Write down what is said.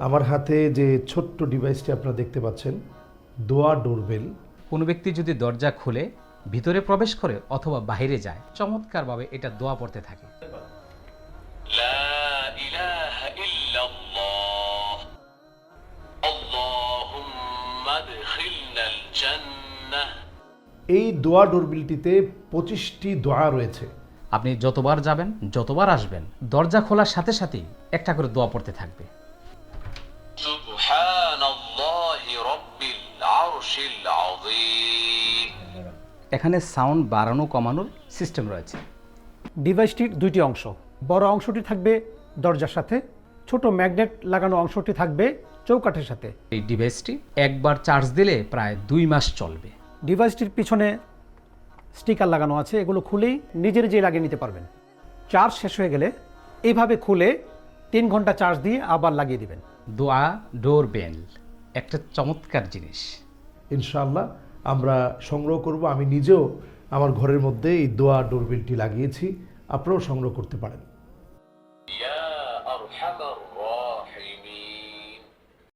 আমার হাতে যে ছোট্ট ডিভাইসটি আপনারা দেখতে পাচ্ছেন, দোয়া ডোরবেল। কোনো ব্যক্তি যদি দরজা খুলে ভিতরে প্রবেশ করে অথবা বাইরে যায়, চমৎকারভাবে এটা দোয়া পড়তে থাকে। লা ইলাহা ইল্লাল্লাহ আল্লাহুম্মা আদখিলনাল জান্নাহ। এই দোয়া ডোরবেলটিতে 25টি দোয়া রয়েছে। আপনি যতবার যাবেন, যতবার আসবেন, দরজা খোলার সাথে সাথেই একটা করে দোয়া পড়তে থাকবে। সুবহানাল্লাহি রাব্বিল আরশিল আযীম। এখানে সাউন্ড বাড়ানো কমানোর সিস্টেম রয়েছে। ডিভাইসটির দুইটি অংশ, বড় অংশটি থাকবে দরজার সাথে, ছোট ম্যাগনেট লাগানো অংশটি থাকবে চৌকাঠের সাথে। এই ডিভাইসটি একবার চার্জ দিলে প্রায় 2 মাস চলবে। ডিভাইসটির পিছনে স্টিকার লাগানো আছে, এগুলো খুলেই নিজের যে লাগিয়ে নিতে পারবেন। চার্জ শেষ হয়ে গেলে এইভাবে খুলে 3 ঘন্টা চার্জ দিয়ে আবার লাগিয়ে দিবেন। দোয়া ডোরবেল একটা চমৎকার জিনিস। ইনশাআল্লাহ আমরা সংগ্রহ করব। আমি নিজেও আমার ঘরের মধ্যে এই দোয়া ডোরবেলটি লাগিয়েছি, আপনারাও সংগ্রহ করতে পারেন। ইয়া আরহামার